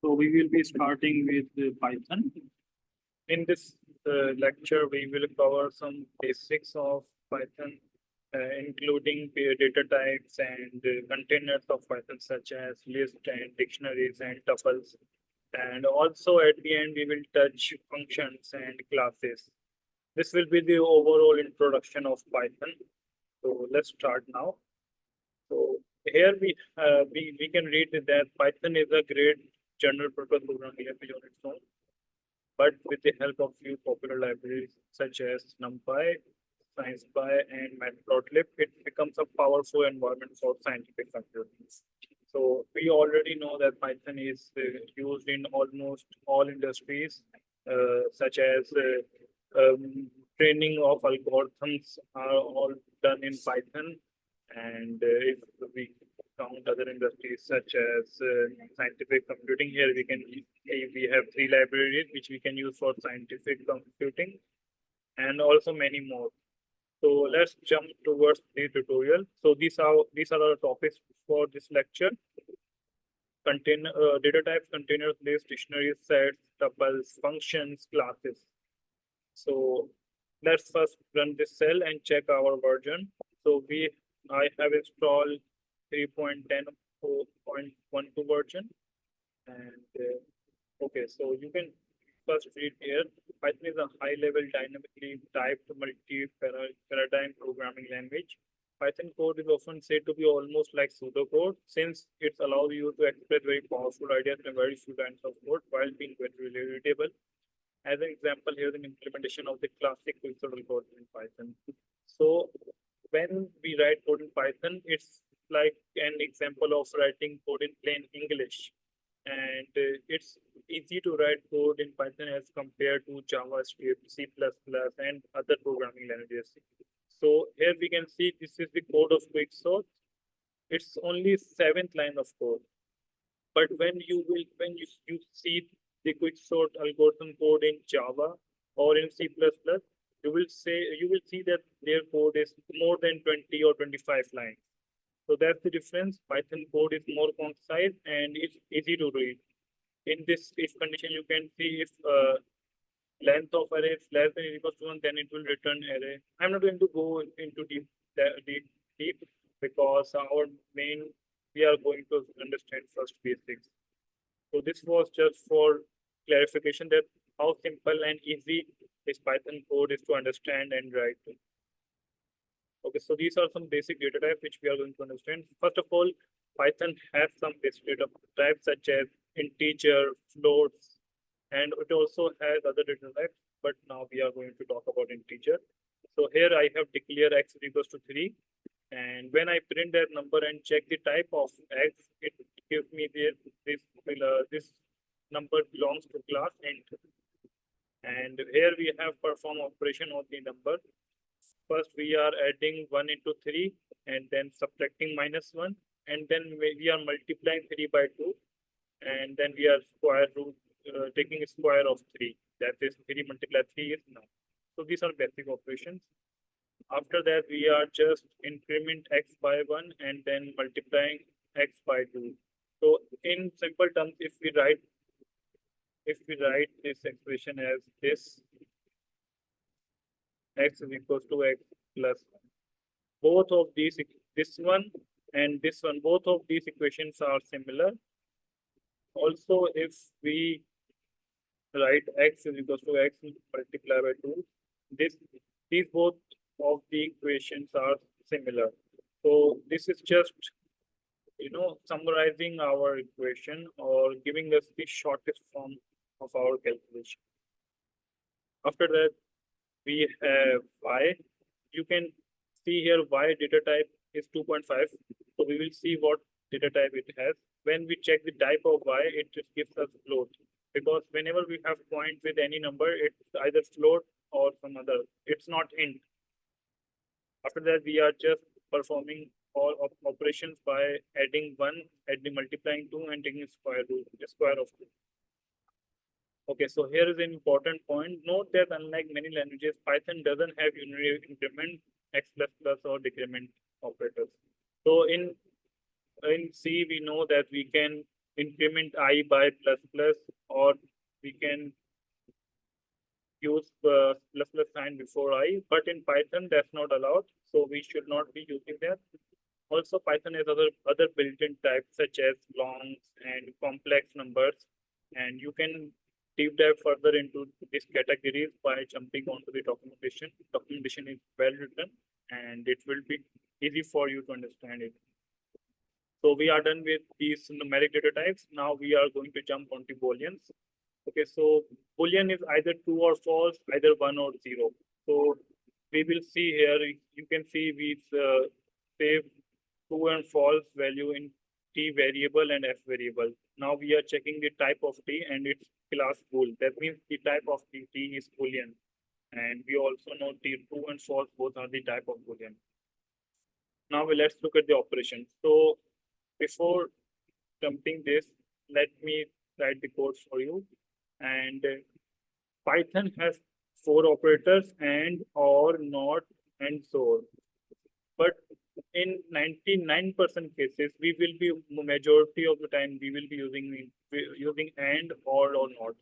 So we will be starting with Python. In this lecture, we will cover some basics of Python, including data types and containers of Python, such as lists and dictionaries and tuples. And also at the end, we will touch functions and classes. This will be the overall introduction of Python. So let's start now. So here we can read that Python is a great general purpose programming language on its own, but with the help of few popular libraries such as NumPy, SciencePy, and Matplotlib, it becomes a powerful environment for scientific computing. So we already know that Python is used in almost all industries, such as training of algorithms are all done in Python. And if we count other industries such as scientific computing, here we have three libraries which we can use for scientific computing, and also many more. So let's jump towards the tutorial. So these are the topics for this lecture: data types, containers, lists, dictionaries, sets, tuples, functions, classes. So let's first run this cell and check our version. So I have installed 3.10.12 version, and okay, so you can first read here. Python is a high-level dynamically typed multi-paradigm programming language. Python code is often said to be almost like pseudocode, since it allows you to express very powerful ideas in very few lines of code while being very readable. As an example, here's an implementation of the classic quicksort algorithm in Python. So when we write code in Python, it's like an example of writing code in plain English. And it's easy to write code in Python as compared to JavaScript, C++, and other programming languages. So here we can see this is the code of quicksort. It's only 7th line of code. But when you see the quicksort algorithm code in Java or in C++, you will see that their code is more than 20 or 25 lines. So that's the difference. Python code is more concise and it's easy to read. In this if condition, you can see if length of array is less than or equal to 1, then it will return array. I'm not going to go into deep because we are going to understand first basics. So this was just for clarification that how simple and easy this Python code is to understand and write. Okay, so these are some basic data types which we are going to understand. First of all, Python has some basic data types such as integer, floats, and it also has other data types, but now we are going to talk about integer. So here I have declared x is equals to 3. And when I print that number and check the type of x, it gives me this number belongs to class int. And here we have perform operation of the number. First, we are adding 1 into 3 and then subtracting -1. And then we are multiplying 3 by 2. And then we are taking a square of 3. That is 3 multiplied 3 is 9. So these are basic operations. After that, we are just increment x by 1 and then multiplying x by 2. So in simple terms, if we write this expression as this, x is equals to x plus 1. Both of these, this one and this one, both of these equations are similar. Also, if we write x is equals to x multiplied by 2, these both of the equations are similar. So this is just summarizing our equation or giving us the shortest form of our calculation. After that, we have y. You can see here y data type is 2.5. So we will see what data type it has. When we check the type of y, it just gives us float, because whenever we have point with any number, it's either float or some other. It's not int. After that, we are just performing all operations by adding 1, multiplying 2, and taking the square of 2. Okay, so here is an important point. Note that unlike many languages, Python doesn't have unary increment, x++ or decrement operators. So in C, we know that we can increment I by plus plus, or we can use plus plus sign before I, but in Python that's not allowed, so we should not be using that. Also, Python has other built-in types such as longs and complex numbers, and you can deep dive further into these categories by jumping onto the documentation. Documentation is well written, and it will be easy for you to understand it. So we are done with these numeric data types. Now we are going to jump onto booleans. Okay, so boolean is either true or false, either 1 or 0. So we will see here, you can see we save true and false value in t variable and f variable. Now we are checking the type of t and its class bool. That means the type of t is boolean. And we also know t true and false both are the type of boolean. Now let's look at the operation. So before jumping this, let me write the code for you. And Python has 4 operators: and, or, not, and so. But in 99% cases, we will be majority of the time we will be using and, or not.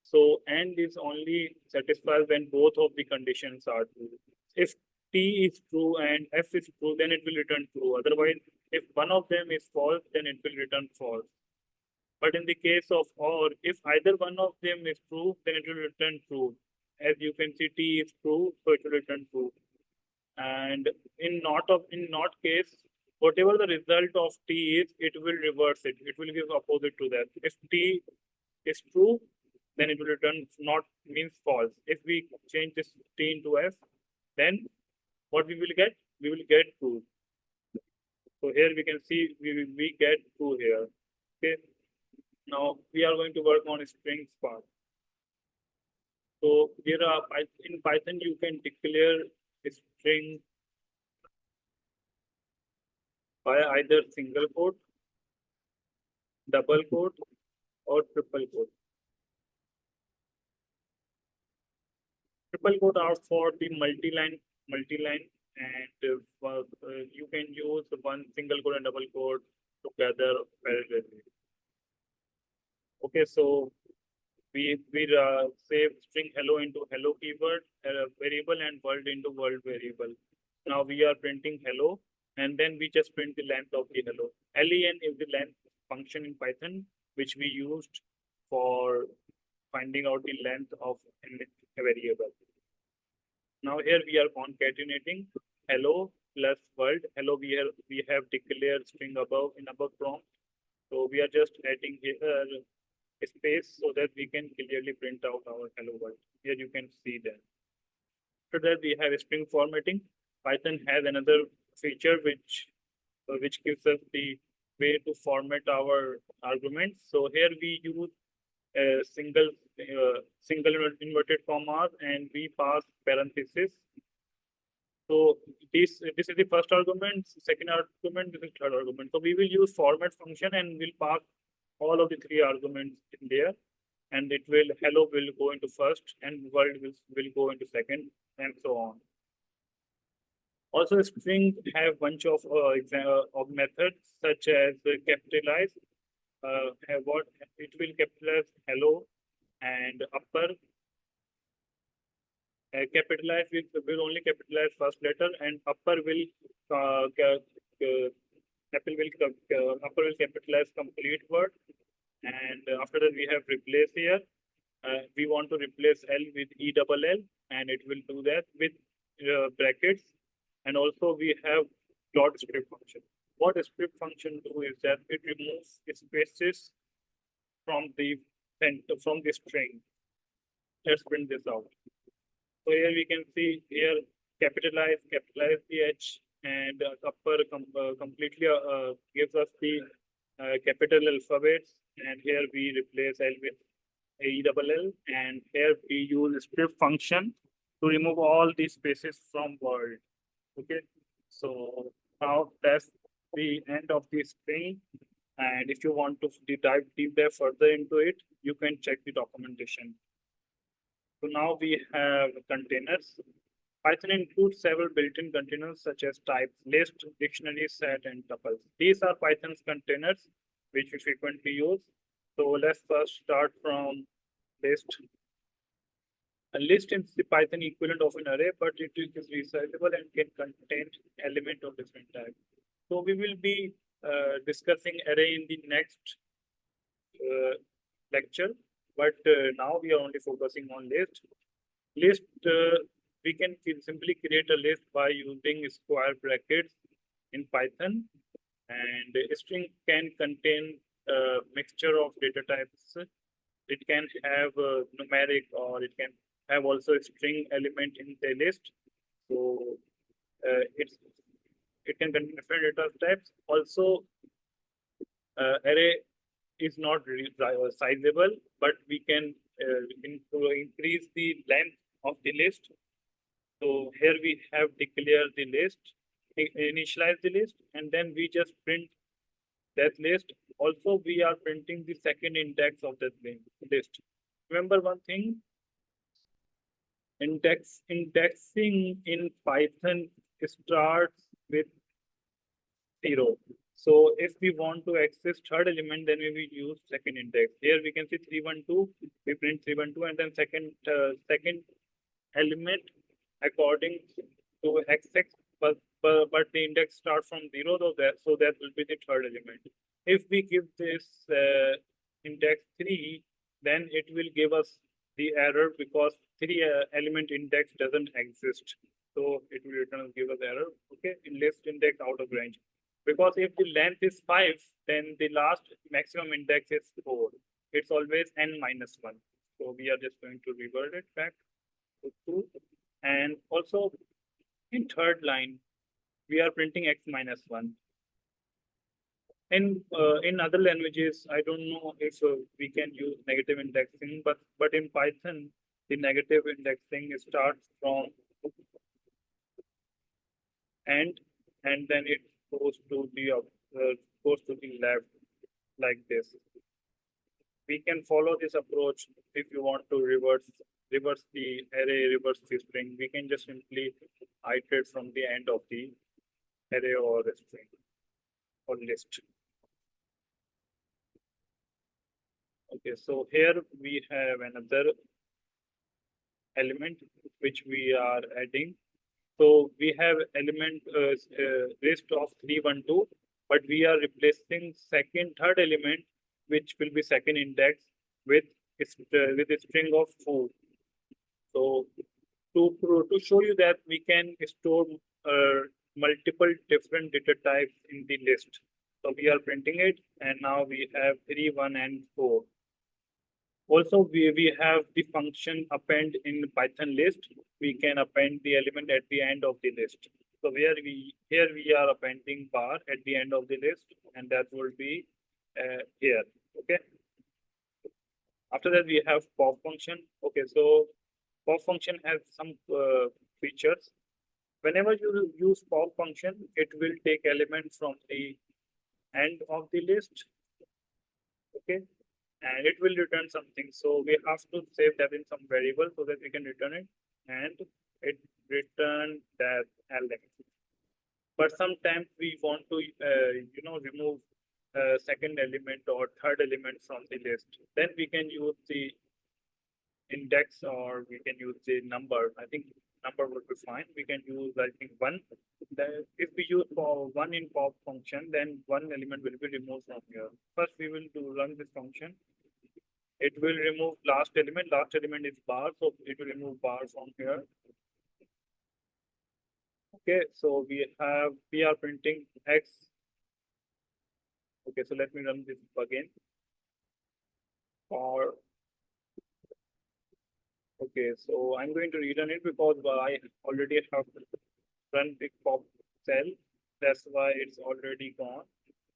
So and is only satisfied when both of the conditions are true. If t is true and f is true, then it will return true. Otherwise, if one of them is false, then it will return false. But in the case of or, if either one of them is true, then it will return true. As you can see, t is true, so it will return true. And in not case, whatever the result of t is, it will reverse it. It will give opposite to that. If t is true, then it will return not means false. If we change this t into f, then what we will get? We will get true. So here we can see we get true here. Okay. Now we are going to work on strings part. So there are in Python you can declare a string by either single quote, double quote, or triple quote. Triple quote are for the multi-line, and you can use one single quote and double quote together parallelly. Okay, so we save string hello into hello keyword variable and world into world variable. Now we are printing hello, and then we just print the length of the hello. Len is the length function in Python, which we used for finding out the length of a variable. Now here we are concatenating hello plus world. Hello we have declared string above in above prompt. So we are just adding here a space so that we can clearly print out our hello world. Here you can see that. After that we have string formatting. Python has another feature which gives us the way to format our arguments. So here we use single inverted commas and we pass parentheses. So this is the first argument, second argument, this is third argument. So we will use format function and we'll pass all of the 3 arguments in there, and it will hello will go into first and world will go into second, and so on. Also, string have bunch of methods such as capitalize. What it will capitalize hello, and upper capitalize will only capitalize first letter, and upper will upper will capitalize complete word. And after that we have replace here. We want to replace L with ELL, and it will do that with brackets. And also we have dot script function. What a script function do is that it removes spaces from the string. Let's print this out. So here we can see here capitalize the H, and upper completely gives us the capital alphabets, and here we replace L with ELL, and here we use script function to remove all these spaces from word. Okay, so now that's the end of the string, and if you want to deep dive further into it, you can check the documentation. So now we have containers. Python includes several built-in containers such as types, list, dictionary, set, and tuples. These are Python's containers, which we frequently use. So let's first start from list. A list is the Python equivalent of an array, but it is resizable and can contain element of different type. So we will be discussing array in the next lecture, but now we are only focusing on list. List, we can simply create a list by using square brackets in Python, and a string can contain a mixture of data types. It can have numeric, or it can have also a string element in the list. So it can contain different data types. Also, array is not sizable, but we can increase the length of the list. So here we have declared the list, initialize the list, and then we just print that list. Also, we are printing the second index of that list. Remember one thing, indexing in Python starts with 0. So if we want to access third element, then we will use second index. Here we can see 312, we print 312, and then second element according to XX, but the index starts from 0, so that will be the third element. If we give this index 3, then it will give us the error because 3 element index doesn't exist. So it will return give us error. Okay, in list index out of range. Because if the length is 5, then the last maximum index is 4. It's always n minus 1. So we are just going to revert it back to 2. And also in third line, we are printing x minus 1. In other languages, I don't know if we can use negative indexing, but in Python, the negative indexing starts from and then it goes to the left like this. We can follow this approach if you want to reverse the array, reverse the string. We can just simply iterate from the end of the array or the string or list. Okay, so here we have another element which we are adding. So we have element list of 312, but we are replacing third element, which will be second index with a string of 4. So to show you that we can store multiple different data types in the list. So we are printing it, and now we have 3, 1, and 4. Also, we have the function append in Python list. We can append the element at the end of the list. So here we are appending bar at the end of the list, and that will be here. Okay. After that, we have pop function. Okay, so pop function has some features. Whenever you use pop function, it will take elements from the end of the list. Okay, and it will return something. So we have to save that in some variable so that we can return it, and it return that element. But sometimes we want to remove second element or third element from the list. Then we can use the index, or we can use the number. I think number would be fine. We can use, I think, 1. If we use for 1 in pop function, then one element will be removed from here. First, we will run this function. It will remove last element. Last element is bar, so it will remove bar from here. Okay, so we are printing x. Okay, so let me run this again. Okay, so I'm going to rerun it because I already have run the pop cell. That's why it's already gone.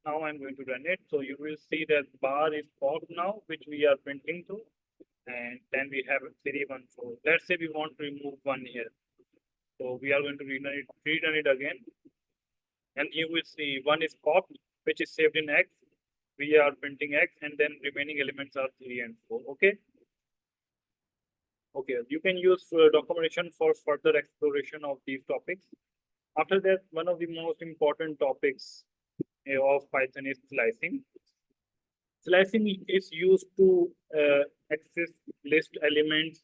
Now I'm going to run it. So you will see that bar is popped now, which we are printing to. And then we have 314. Let's say we want to remove 1 here. So we are going to rerun it again. And you will see 1 is popped, which is saved in X. We are printing X, and then remaining elements are 3 and 4. Okay. Okay, you can use documentation for further exploration of these topics. After that, one of the most important topics of Python is slicing. Slicing is used to access list elements.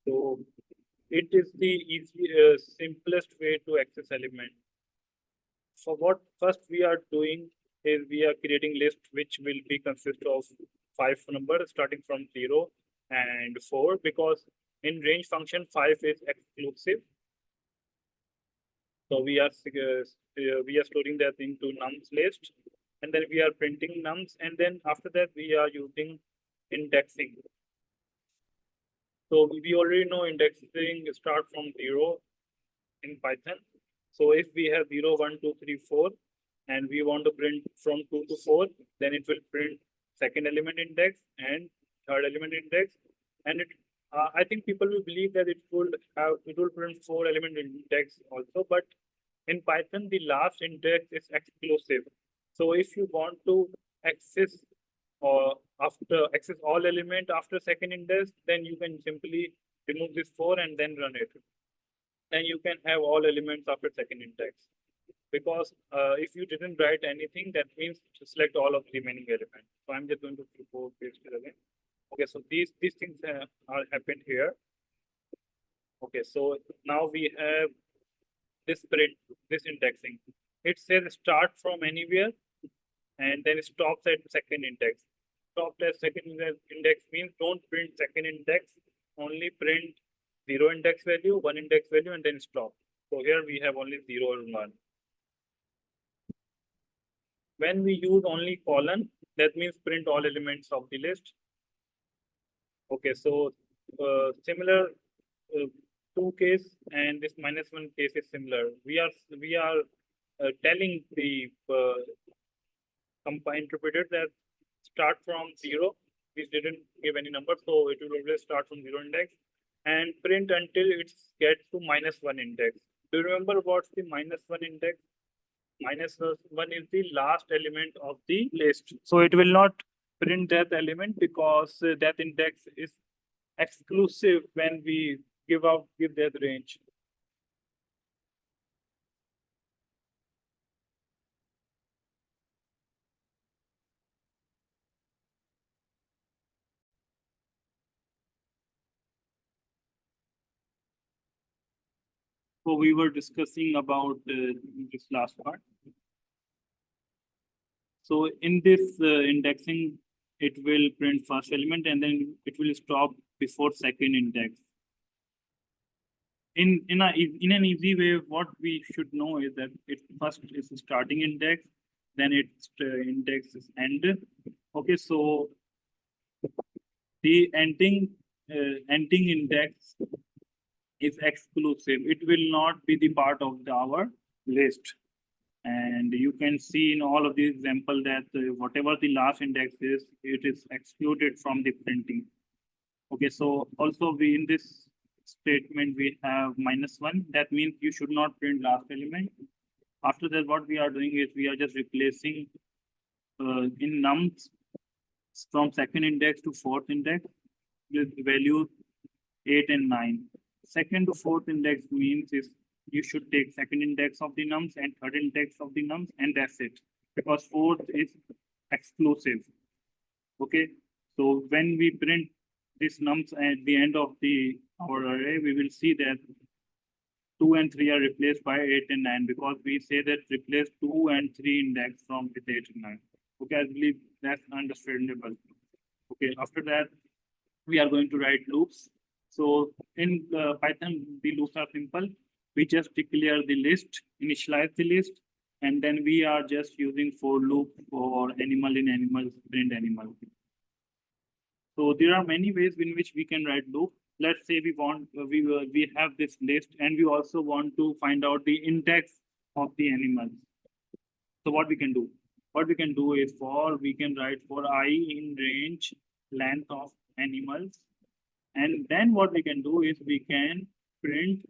So it is the simplest way to access element. So what first we are doing is we are creating list which will be consist of 5 numbers starting from 0 and 4, because in range function 5 is exclusive. So we are storing that into nums list, and then we are printing nums, and then after that we are using indexing. So we already know indexing start from 0 in Python. So if we have 0, 1, 2, 3, 4, and we want to print from 2 to 4, then it will print second element index and third element index. And I think people will believe that it will print 4 element index also, but in Python, the last index is exclusive. So if you want to access access all element after second index, then you can simply remove this 4 and then run it. Then you can have all elements after second index. Because if you didn't write anything, that means to select all of the remaining elements. So I'm just going to paste it again. Okay, so these things are happened here. Okay, so now we have this print, this indexing. It says start from anywhere and then stops at second index. Stop at second index means don't print second index, only print 0 index value, 1 index value, and then stop. So here we have only 0 and 1. When we use only colon, that means print all elements of the list. Okay, so similar 2 case and this -1 case is similar. We are telling the interpreter that start from 0. We didn't give any number, so it will always start from 0 index and print until it gets to -1 index. Do you remember what's the -1 index? -1 is the last element of the list. So it will not print that element because that index is exclusive when we give that range. So we were discussing about this last part. So in this indexing, it will print first element and then it will stop before second index. In an easy way, what we should know is that it first is a starting index, then its index is end. Okay, so the ending index is exclusive. It will not be the part of our list. And you can see in all of these examples that whatever the last index is, it is excluded from the printing. Okay, so also we in this statement we have -1. That means you should not print last element. After that, what we are doing is we are just replacing in nums from second index to fourth index with values 8 and 9. Second to fourth index means is you should take second index of the nums and third index of the nums, and that's it. Because fourth is exclusive. Okay, so when we print these nums at the end of our array, we will see that 2 and 3 are replaced by 8 and 9 because we say that replace 2 and 3 index from with 8 and 9. Okay, I believe that's understandable. Okay, after that, we are going to write loops. So in Python, the loops are simple. We just declare the list, initialize the list, and then we are just using for loop for animal in animal, print animal. So there are many ways in which we can write loop. Let's say we want we have this list and we also want to find out the index of the animals. So what we can do? What we can do is we can write for I in range length of animals. And then what we can do is we can print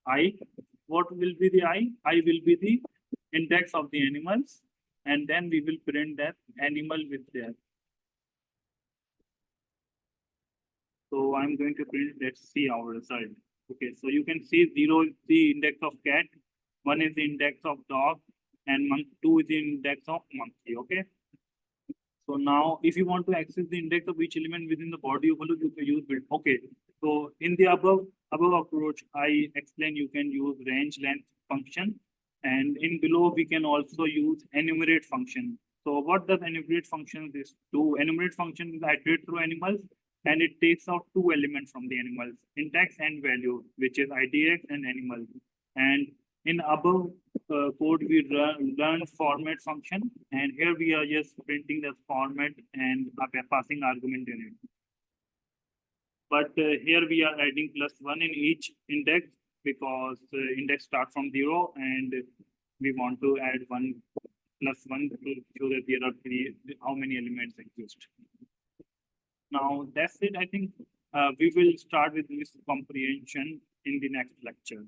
I. What will be the I? I will be the index of the animals. And then we will print that animal with that. So I'm going to print, let's see our result. Okay, so you can see 0 is the index of cat, 1 is the index of dog, and 2 is the index of monkey. Okay. So now, if you want to access the index of each element within the body of a loop, you can use build. Okay. So in the above approach, I explain you can use range length function, and in below we can also use enumerate function. So what does enumerate function this do? Enumerate function is iterate through animals, and it takes out two elements from the animals, index and value, which is IDX and animal. And in above code, we learn format function, and here we are just printing the format and passing argument in it. But here we are adding +1 in each index because index start from 0, and we want to add 1 + 1 to show that there are how many elements exist. Now that's it. I think we will start with this comprehension in the next lecture.